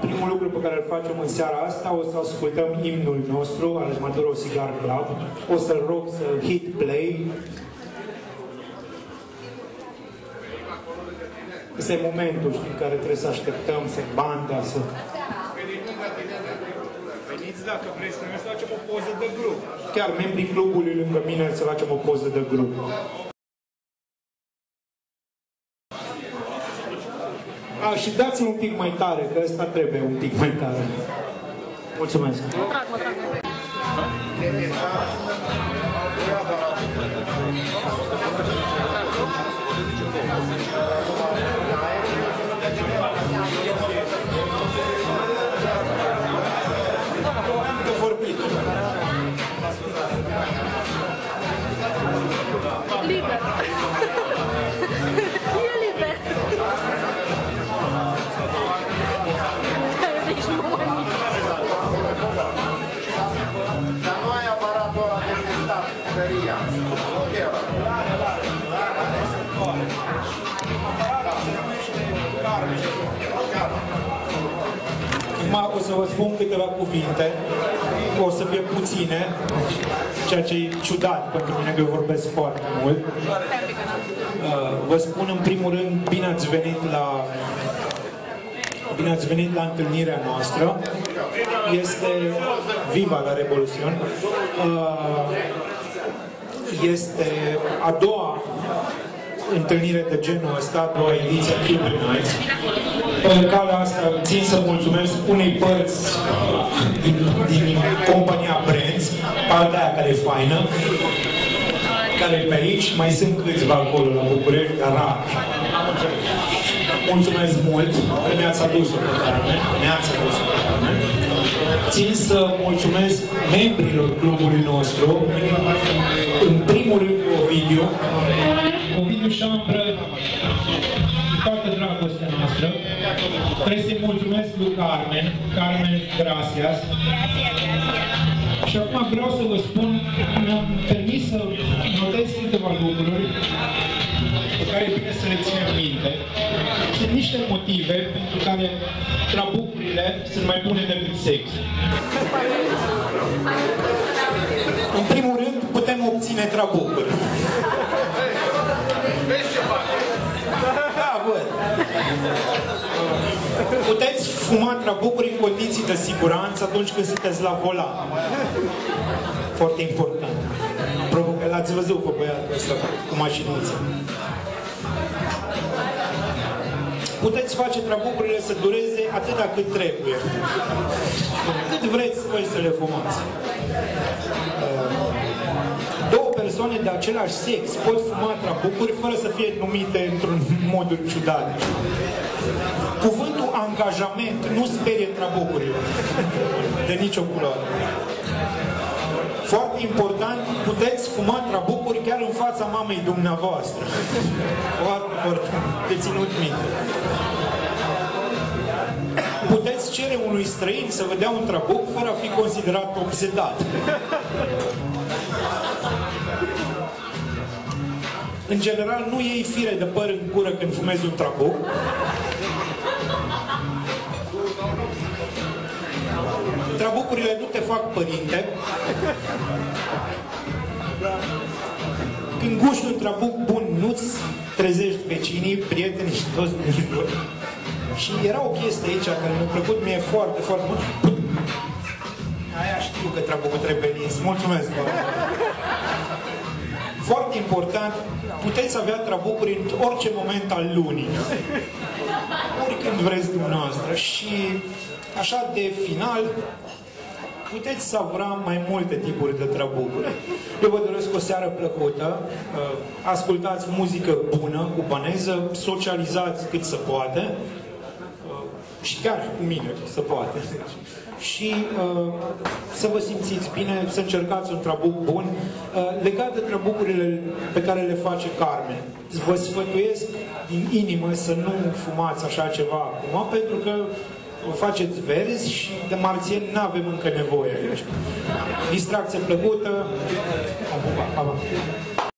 Primul lucru pe care îl facem în seara asta, o să ascultăm imnul nostru al Maduro Cigar Club. O să-l rog să hit play. Ăsta e momentul, știi, în care trebuie să așteptăm, să banda, să... Veniți dacă vreți, trebuie să facem o poză de grup. Chiar membrii clubului lângă mine să facem o poză de grup. Și dați-l un pic mai tare, că ăsta trebuie un pic mai tare. Mulțumesc. Mă trag. Liber. E liber. Deci nu mai mic. Dar nu ai aparatul ăla de testat, căria. Acum o să vă spun câteva cuvinte, o să fie puține, ceea ce e ciudat pentru mine că eu vorbesc foarte mult. Vă spun în primul rând, bine ați venit la întâlnirea noastră. Este Viva la Revoluțion. Este a doua întâlnire de genul ăsta, a doua ediție a Cube Nights. Pe calea asta țin să mulțumesc unei părți din compania Brands, partea aia care e faină, care e pe aici, mai sunt câțiva acolo la București, dar rar. Mulțumesc mult că mi-ați adus-o pe Carmen, Țin să mulțumesc membrilor clubului nostru, în primul rând Ovidiu Șambră, toată dragostea noastră. Trebuie să-i mulțumesc lui Carmen, gracias. Și acum vreau să vă spun, mi-am permis să notez câteva lucruri pe care e bine să le ținem minte. Sunt niște motive pentru care trabucurile sunt mai bune decât sex. În primul rând, putem obține trabucuri. Da, văd. Puteți fuma trabucuri în condiții de siguranță atunci când sunteți la volan. Foarte important. L-ați văzut pe băiatul ăsta cu mașinuță. Puteți face trabucurile să dureze atâta cât trebuie. Cât vreți voi să le fumați. Două persoane de același sex pot fuma trabucuri fără să fie numite într-un mod ciudat. Cuvântul angajament nu sperie trabucurile. De nicio culoare. Foarte important, puteți fuma trabucuri chiar în fața mamei dumneavoastră. Foarte important. De ținut minte. Puteți cere unui străin să vă dea un trabuc fără a fi considerat obsedat. În general, nu iei fire de păr în gură când fumezi un trabuc. Trabucurile nu te fac părinte. Când guști un trabuc bun, nu-ți trezești vecinii, prietenii și toți vecinii. Și era o chestie aici care mi-a plăcut mie foarte, foarte mult. Aia știu că trabucul trebuie lins. Mulțumesc, bă. Foarte important, puteți avea trabucuri în orice moment al lunii. Oricând vreți dumneavoastră. Și așa de final, puteți savura mai multe tipuri de trabucuri. Eu vă doresc o seară plăcută, ascultați muzică bună, cubaneză, socializați cât se poate, și chiar cu mine, se poate. Și să vă simțiți bine, să încercați un trabuc bun. Legat de trabucurile pe care le face Carmen, vă sfătuiesc din inimă să nu fumați așa ceva acum, pentru că o faceți verzi și de marțieni n-avem încă nevoie aici. Distracție plăcută. Pa, pa.